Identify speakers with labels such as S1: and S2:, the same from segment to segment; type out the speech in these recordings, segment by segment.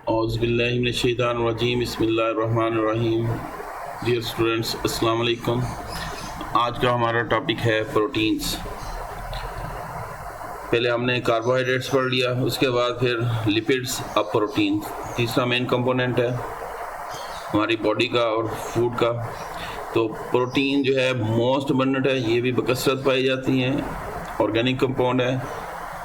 S1: औज़ुबिल्लाहिमिनश्शैतानिर्रजीम बिस्मिल्लाहिर्रहमानिर्रहीम। Dear students, अस्सलाम वालेकुम। आज का हमारा टॉपिक है प्रोटीन्स। पहले हमने कार्बोहाइड्रेट्स पढ़ लिया, उसके बाद फिर लिपिड्स, अब प्रोटीन तीसरा मेन कंपोनेंट है हमारी बॉडी का और फूड का। तो प्रोटीन जो है मोस्ट अबंडेंट है, ये भी बकसरत पाई जाती हैं, ऑर्गेनिक कंपाउंड है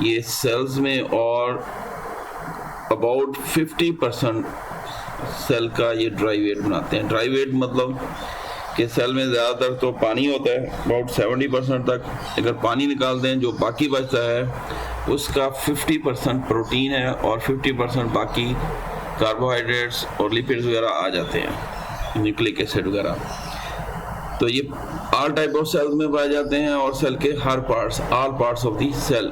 S1: ये सेल्स में, और अबाउट 50% सेल का ये ड्राई वेट बनाते हैं। ड्राई वेट मतलब कि सेल में ज़्यादातर तो पानी होता है, अबाउट 70% तक। अगर पानी निकालते हैं जो बाकी बचता है उसका 50% प्रोटीन है और 50% बाकी कार्बोहाइड्रेट्स और लिपिड्स वगैरह आ जाते हैं, न्यूक्लिक एसिड वगैरह। तो ये ऑल टाइप ऑफ सेल्स में पाए जाते हैं और सेल के हर parts, all parts of the cell,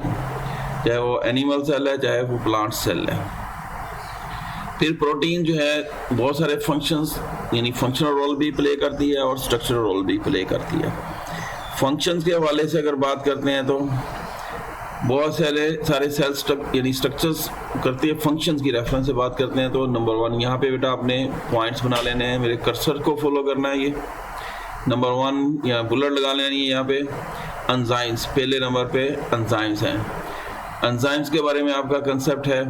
S1: चाहे वो एनिमल सेल है चाहे वो प्लांट सेल है। फिर प्रोटीन जो है बहुत सारे फंक्शंस यानी फंक्शनल रोल भी प्ले करती है और स्ट्रक्चरल रोल भी प्ले करती है। फंक्शंस के हवाले से अगर बात करते हैं तो बहुत सारे सेल यानी स्ट्रक्चर्स करती है। फंक्शंस की रेफरेंस से बात करते हैं तो नंबर 1 यहाँ पे बेटा आपने पॉइंट्स बना लेने हैं, मेरे कर्सर को फॉलो करना है। ये नंबर 1 यहाँ बुलेट लगा लेनी है। यहाँ पे एंजाइम्स, पहले नंबर पे एंजाइम्स हैं। एंजाइम्स के बारे में आपका कंसेप्ट है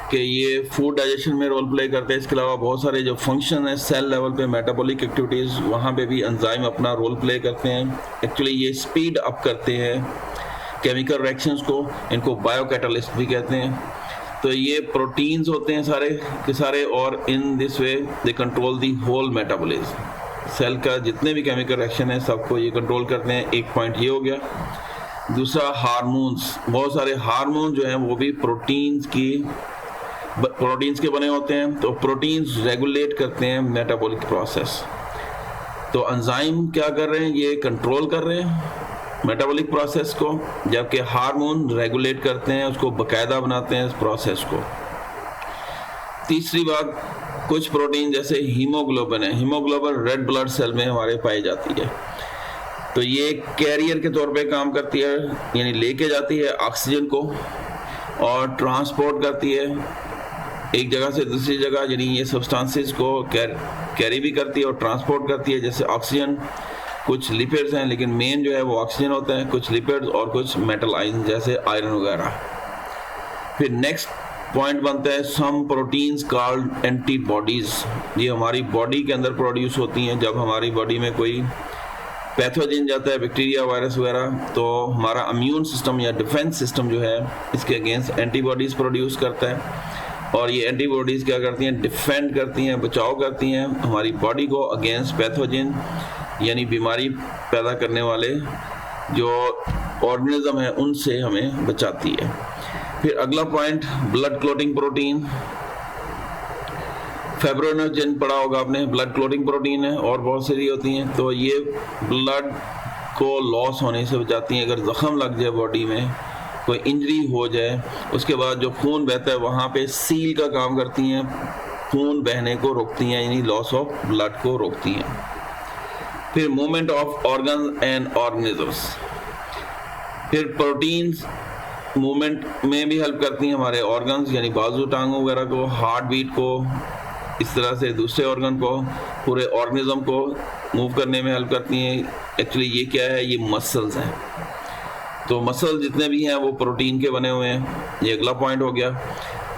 S1: कि ये फूड डाइजेशन में रोल प्ले करते हैं। इसके अलावा बहुत सारे जो फंक्शन है सेल लेवल पे, मेटाबॉलिक एक्टिविटीज़, वहाँ पे भी एंजाइम अपना रोल प्ले करते हैं। एक्चुअली ये स्पीड अप करते हैं केमिकल रिएक्शंस को, इनको बायोकैटालिस्ट भी कहते हैं। तो ये प्रोटीन्स होते हैं सारे के सारे, और in this way they control the whole metabolism. Cell का जितने भी केमिकल रिएक्शन है सबको ये कंट्रोल करते हैं। एक पॉइंट ये हो गया। दूसरा हार्मोन्स, बहुत सारे हार्मोन जो हैं वो भी प्रोटीन्स के बने होते हैं। तो प्रोटीन्स रेगुलेट करते हैं मेटाबॉलिक प्रोसेस। तो एंजाइम क्या कर रहे हैं, ये कंट्रोल कर रहे हैं मेटाबॉलिक प्रोसेस को, जबकि हार्मोन रेगुलेट करते हैं, उसको बाकायदा बनाते हैं इस प्रोसेस को। तीसरी बात, कुछ प्रोटीन जैसे हीमोग्लोबिन है, हीमोग्लोबिन रेड ब्लड सेल में हमारे पाई जाती है। तो ये कैरियर के तौर पे काम करती है, यानी लेके जाती है ऑक्सीजन को और ट्रांसपोर्ट करती है एक जगह से दूसरी जगह, यानी ये सब्सटेंसेस को कैरी भी करती है और ट्रांसपोर्ट करती है, जैसे ऑक्सीजन। कुछ लिपिड्स हैं, लेकिन मेन जो है वो ऑक्सीजन होता है, कुछ लिपिड्स और कुछ मेटल आयन जैसे आयरन वगैरह। फिर नेक्स्ट पॉइंट बनता है सम प्रोटीन्स कॉल्ड एंटीबॉडीज। ये हमारी बॉडी के अंदर प्रोड्यूस होती हैं। जब हमारी बॉडी में कोई पैथोजन जाता है, बैक्टीरिया, वायरस वगैरह, तो हमारा इम्यून सिस्टम या डिफेंस सिस्टम जो है इसके अगेंस्ट एंटीबॉडीज़ प्रोड्यूस करता है। और ये एंटीबॉडीज़ क्या करती हैं, डिफेंड करती हैं, बचाव करती हैं हमारी बॉडी को अगेंस्ट पैथोजन, यानी बीमारी पैदा करने वाले जो ऑर्गेनिज्म है उनसे हमें बचाती है। फिर अगला point, blood clotting protein. Fibrinogen पढ़ा होगा आपने, ब्लड क्लॉटिंग प्रोटीन है, और बहुत सारी होती हैं। तो ये ब्लड को लॉस होने से बचाती हैं। अगर जख्म लग जाए बॉडी में, कोई इंजरी हो जाए, उसके बाद जो खून बहता है वहाँ पे सील का काम करती हैं, खून बहने को रोकती हैं, यानी लॉस ऑफ ब्लड को रोकती हैं। फिर movement of organ and organisms. फिर प्रोटीन्स मूवमेंट में भी हेल्प करती हैं हमारे ऑर्गन्स, यानी बाजू, टांगों वगैरह को, हार्ट बीट को, इस तरह से दूसरे ऑर्गन को, पूरे ऑर्गेनिज्म को मूव करने में हेल्प करती हैं। एक्चुअली ये क्या है, ये मसल्स हैं। तो मसल जितने भी हैं वो प्रोटीन के बने हुए हैं, ये अगला पॉइंट हो गया।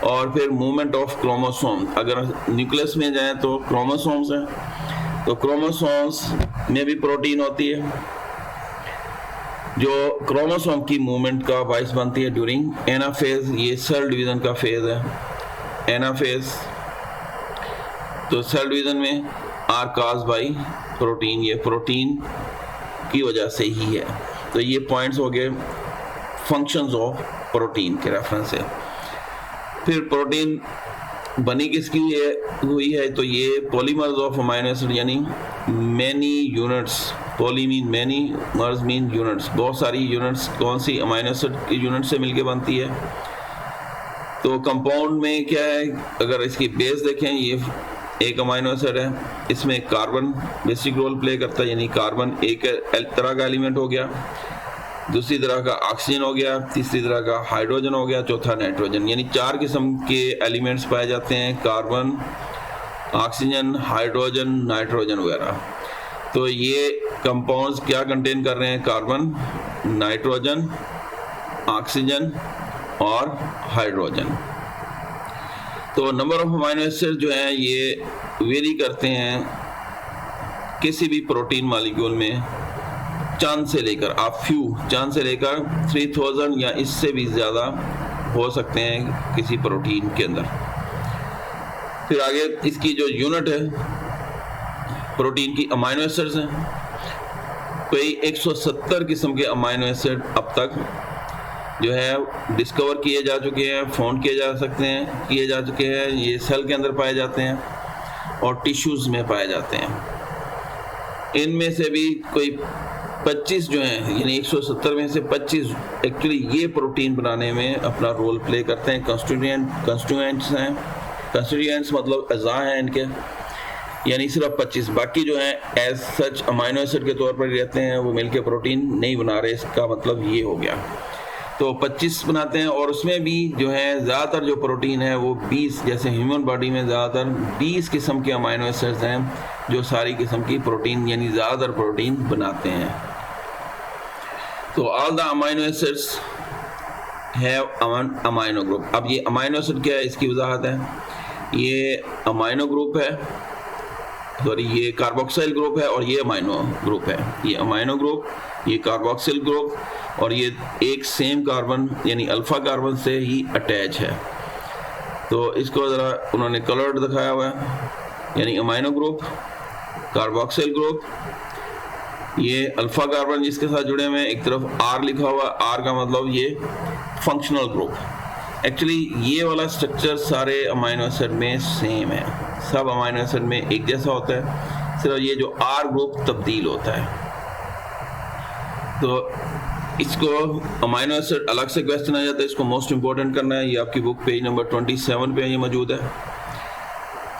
S1: और फिर मूवमेंट ऑफ क्रोमोसोम, अगर न्यूक्लियस में जाएं तो क्रोमोसोम्स हैं, तो क्रोमोसोम्स में भी प्रोटीन होती है जो क्रोमोसोम की मूवमेंट का बाइस बनती है ड्यूरिंग एनाफेज। ये सेल डिवीजन का फेज है, एनाफेज। तो सेल डिवीजन में आर काज बाई प्रोटीन, ये प्रोटीन की वजह से ही है। तो ये पॉइंट्स हो गए फंक्शंस ऑफ प्रोटीन के रेफरेंस से। फिर प्रोटीन बनी किसकी हुई है, तो ये पॉलीमर्स ऑफ अमाइनो एसिड, यानी many units. Poly mean many, mers mean units. बहुत सारी यूनिट्स कौन सी, अमाइनो एसिड की यूनिट से मिलके बनती है। तो कंपाउंड में क्या है, अगर इसकी बेस देखें, ये एक अमाइनो एसिड है, इसमें कार्बन बेसिक रोल प्ले करता है, यानी कार्बन एक तरह का एलिमेंट हो गया। दूसरी तरह का ऑक्सीजन हो गया, तीसरी तरह का हाइड्रोजन हो गया, चौथा नाइट्रोजन। यानी 4 किस्म के एलिमेंट्स पाए जाते हैं, कार्बन, ऑक्सीजन, हाइड्रोजन, नाइट्रोजन वगैरह। तो ये कंपाउंड्स क्या कंटेन कर रहे हैं? कार्बन, नाइट्रोजन, ऑक्सीजन और हाइड्रोजन। तो नंबर ऑफ अमाइनो एसिड जो हैं ये वेरी करते हैं किसी भी प्रोटीन मॉलिक्यूल में, चंद से लेकर चंद से लेकर 3000 या इससे भी ज़्यादा हो सकते हैं किसी प्रोटीन के अंदर। फिर आगे इसकी जो यूनिट है प्रोटीन की, अमाइनो एसिड्स हैं। कोई 170 किस्म के अमाइनो एसिड अब तक जो है डिस्कवर किए जा चुके हैं, फाउंड किए जा चुके हैं। ये सेल के अंदर पाए जाते हैं और टिश्यूज़ में पाए जाते हैं। इनमें से भी कोई 25 जो हैं, यानी 170 में से 25 एक्चुअली ये प्रोटीन बनाने में अपना रोल प्ले करते हैं। कंस्टिट्यूएंट्स हैं, कंस्टिट्यूएंट्स मतलब अज़ा हैं इनके, यानी सिर्फ 25। बाकी जो हैं एज सच अमाइनो एसिड के तौर पर रहते हैं, वो मिलके प्रोटीन नहीं बना रहे। इसका मतलब ये हो गया। तो 25 बनाते हैं और उसमें भी जो है ज़्यादातर जो प्रोटीन है वो 20, जैसे ह्यूमन बॉडी में ज़्यादातर 20 किस्म के अमाइनो एसिड्स हैं जो सारी किस्म की प्रोटीन यानी ज़्यादातर प्रोटीन बनाते हैं। तो all the amino acids have amino group. अब ये अमाइनो एसिड क्या है, इसकी वजाहत है। ये अमाइनो ग्रुप है, सॉरी ये कार्बोक्सिल ग्रुप है और ये अमाइनो ग्रुप है। ये अमाइनो ग्रुप, ये कार्बोक्सिल ग्रुप और ये एक सेम कार्बन यानी अल्फा कार्बन से ही अटैच है। तो इसको ज़रा उन्होंने कलर्ड दिखाया हुआ है, यानी अमाइनो ग्रुप, कार्बोक्सिल ग्रुप, ये अल्फा कार्बन जिसके साथ जुड़े हुए हैं, एक तरफ आर लिखा हुआ, आर का मतलब ये फंक्शनल ग्रुप। एक्चुअली ये वाला स्ट्रक्चर सारे अमाइनो एसिड में सेम है, सब अमाइनो एसिड में एक जैसा होता है, सिर्फ ये जो आर ग्रुप तब्दील होता है। तो इसको अमाइनो एसिड अलग से क्वेश्चन आ जाता है, इसको मोस्ट इंपॉर्टेंट करना है। ये आपकी बुक पेज नंबर 27 पे ये मौजूद है।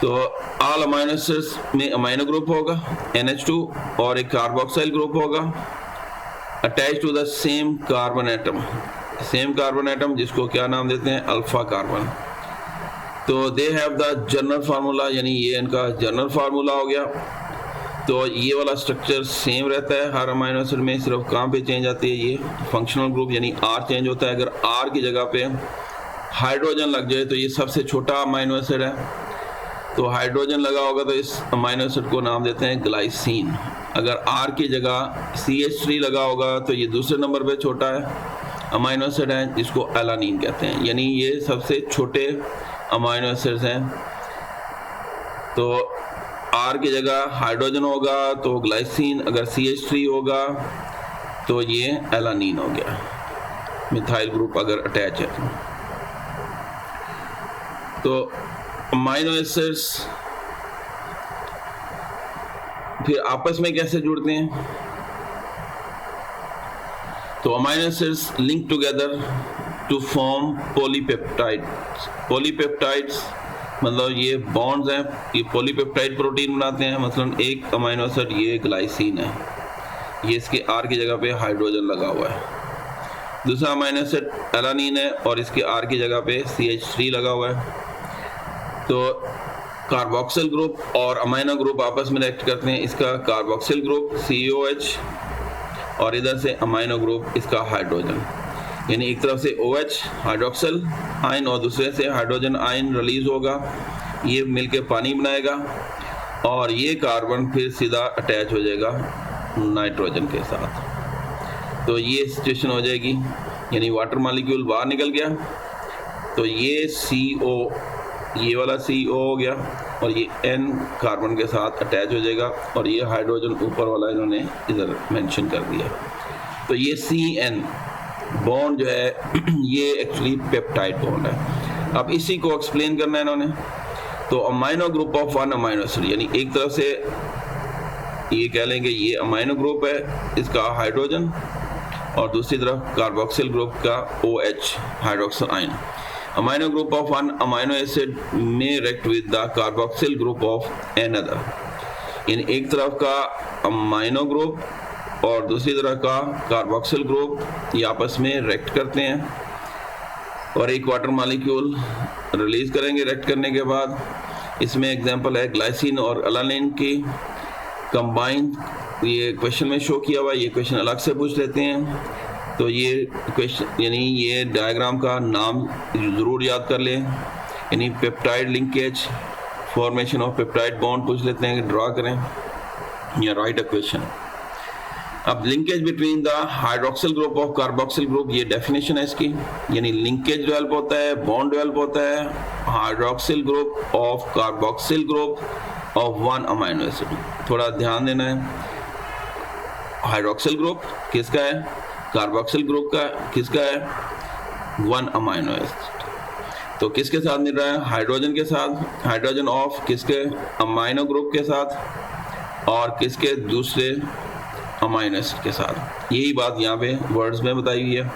S1: तो ऑल अमाइनो एसिड्स में अमाइनो ग्रुप होगा NH2 और एक कार्बोक्सिल ग्रुप होगा attach to the same carbon atom, same carbon atom जिसको क्या नाम देते हैं? Alpha carbon. तो they have the general formula, यानी ये इनका जनरल फार्मूला हो गया। तो ये वाला स्ट्रक्चर सेम रहता है हर अमाइनो एसिड में, सिर्फ कहाँ पे चेंज आती है? ये फंक्शनल ग्रुप यानी आर चेंज होता है। अगर आर की जगह पे हाइड्रोजन लग जाए तो ये सबसे छोटा अमाइनो एसिड है, तो हाइड्रोजन लगा होगा तो इस अमाइनो एसिड को नाम देते हैं ग्लाइसिन। अगर आर की जगह CH3 लगा होगा तो ये दूसरे नंबर पे छोटा है अमाइनो एसिड है जिसको एलानीन कहते हैं, यानी ये सबसे छोटे अमाइनो एसिड्स हैं। तो आर की जगह हाइड्रोजन होगा तो ग्लाइसिन, अगर CH3 होगा तो ये एलानीन हो गया, मिथाइल ग्रुप अगर अटैच है तो अमाइनो एसिड्स फिर आपस में कैसे जुड़ते हैं? तो amino acids link together to form polypeptides. Polypeptides मतलब ये बॉन्ड्स हैं, ये पॉलीपेप्टाइड प्रोटीन बनाते हैं। मसलन एक अमाइनो एसिड ये ग्लाइसिन है, ये इसके आर की जगह पे हाइड्रोजन लगा हुआ है। दूसरा अमाइनो एसिड एलानीन है और इसके आर की जगह पे CH3 लगा हुआ है। तो कार्बोक्सिल ग्रुप और अमाइनो ग्रुप आपस में रिएक्ट करते हैं। इसका कार्बोक्सिल ग्रुप COH और इधर से अमाइनो ग्रुप इसका हाइड्रोजन, यानी एक तरफ से OH हाइड्रोक्सिल आयन और दूसरे से हाइड्रोजन आयन रिलीज होगा, ये मिलके पानी बनाएगा और ये कार्बन फिर सीधा अटैच हो जाएगा नाइट्रोजन के साथ। तो ये सिचुएशन हो जाएगी, यानी वाटर मॉलिक्यूल बाहर निकल गया तो ये CO, ये वाला CO हो गया और ये N कार्बन के साथ अटैच हो जाएगा और ये हाइड्रोजन ऊपर वाला इन्होंने इधर मेंशन कर दिया। तो ये CN बॉन्ड जो है ये एक्चुअली पेप्टाइड बॉन्ड है। अब इसी को एक्सप्लेन करना है इन्होंने। तो amino group of one amino acid, यानी एक तरफ से ये कह लेंगे ये अमाइनो ग्रुप है इसका हाइड्रोजन और दूसरी तरफ कार्बोक्सिल ग्रुप का OH hydroxyl ion. Amino group of one amino acid में react with the carboxyl group of another, यानी एक तरफ का अमाइनो ग्रुप और दूसरी तरह का कार्बोक्सिल ग्रुप ये आपस में रिएक्ट करते हैं और एक वाटर मॉलिक्यूल रिलीज करेंगे। रिएक्ट करने के बाद इसमें एग्जांपल है ग्लाइसिन और अलानिन की कंबाइन। ये क्वेश्चन में शो किया हुआ, ये क्वेश्चन अलग से पूछ लेते हैं। तो ये क्वेश्चन यानी ये डायग्राम का नाम ज़रूर याद कर लें, यानी peptide linkage, formation of peptide bond पूछ लेते हैं, ड्रा करें या राइट अ क्वेश्चन। अब linkage between the hydroxyl group of carboxyl group, ये डेफिनेशन है इसकी, यानी लिंकेज डेवलप होता है, बॉन्ड डेवलप होता है hydroxyl group of carboxyl group of one amino acid. थोड़ा ध्यान देना है, हाइड्रोक्सिल ग्रुप किसका है, कार्बोक्सिल ग्रुप का किसका है, वन अमाइनो एसिड। तो किसके साथ मिल रहा है, हाइड्रोजन के साथ, हाइड्रोजन ऑफ किसके, अमाइनो ग्रुप के साथ और किसके, दूसरे अमाइनो एसिड के साथ। यही बात यहाँ पे वर्ड्स में बताई हुई है,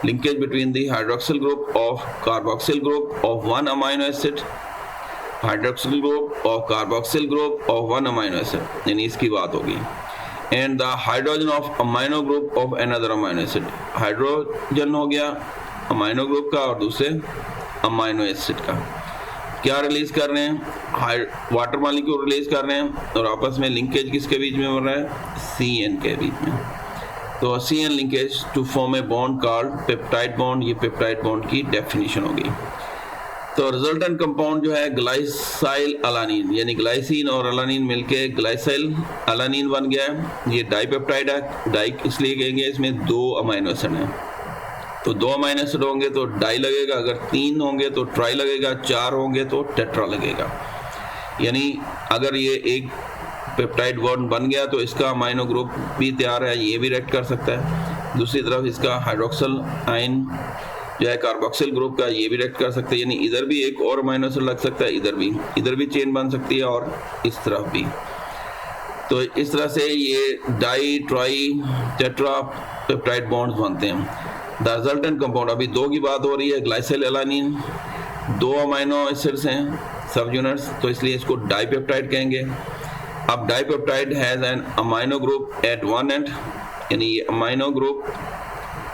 S1: linkage between the hydroxyl group of carboxyl group of one amino acid, hydroxyl group of carboxyl group of one amino acid, यानी इसकी बात होगी। And the hydrogen of amino group of another amino acid, hydrogen हो गया amino group का और दूसरे amino acid का। क्या रिलीज कर रहे हैं, वाटर मॉलिक्यूल रिलीज कर रहे हैं और आपस में लिंकेज किसके बीच में हो रहा है, CN के बीच में। तो CN linkage to form a bond called peptide bond, ये पेप्टाइड बॉन्ड की डेफिनेशन होगी। तो रिजल्टेंट कंपाउंड जो है ग्लाइसाइल अलानिन, यानी ग्लाइसिन और अलानिन मिलके ग्लाइसाइल अलानिन बन गया है। ये डाइपेप्टाइड है, डाई इसलिए कहेंगे इसमें 2 अमाइनो एसिड हैं। तो 2 अमाइनो एसिड होंगे तो डाई लगेगा, अगर 3 होंगे तो ट्राई लगेगा, 4 होंगे तो टेट्रा लगेगा। यानी अगर ये एक पेप्टाइड बॉन्ड बन गया तो इसका अमाइनो ग्रुप भी तैयार है, ये भी रिएक्ट कर सकता है। दूसरी तरफ इसका हाइड्रोक्सिल आयन जो है कार्बोक्सिल ग्रुप का, ये भी रिएक्ट कर सकते हैं, यानी इधर भी एक और अमाइनो एसिड लग सकता है, इधर भी चेन बन सकती है और इस तरफ भी। तो इस तरह से ये di, tri, tetra peptide bonds बनते हैं। द रिजल्टेंट कंपाउंड, अभी 2 की बात हो रही है, ग्लाइसिल एलानिन 2 अमाइनो एसिड्स हैं सब यूनिट्स, तो इसलिए इसको डाइपेप्टाइड कहेंगे। अब dipeptide has an amino group at one end, यानी ये अमाइनो ग्रुप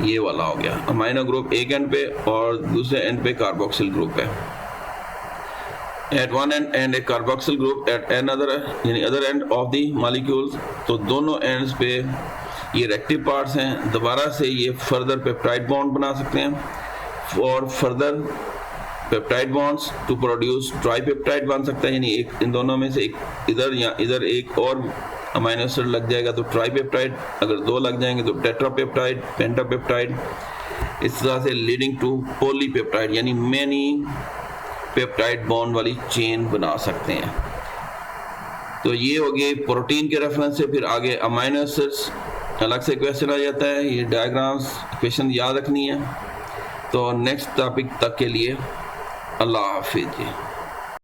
S1: ये वाला हो गया, अमाइनो ग्रुप एक एंड पे और दूसरे एंड पे कार्बोक्सिल ग्रुप है। At one end and a carboxyl group at another, यानी other end of the molecules, तो दोनों एंड्स पे ये रिएक्टिव पार्ट्स हैं। दोबारा से ये फर्दर पेप्टाइड बॉन्ड बना सकते हैं और further peptide bonds to produce tripeptide बन सकता है, यानी एक इन दोनों में से एक इधर या इधर एक और अमाइनो एसिड लग जाएगा तो ट्राइपेप्टाइड, अगर 2 लग जाएंगे तो टेट्रापेप्टाइड, पेंटापेप्टाइड, इस तरह से लीडिंग टू पॉलीपेप्टाइड, यानी मेनी पेप्टाइड बॉन्ड वाली चेन बना सकते हैं। तो ये हो गए प्रोटीन के रेफरेंस से। फिर आगे अमाइनो एसिड्स अलग से क्वेश्चन आ जाता है, ये डायग्राम्स क्वेश्चन याद रखनी है। तो नेक्स्ट टॉपिक तक के लिए अल्लाह हाफिज़।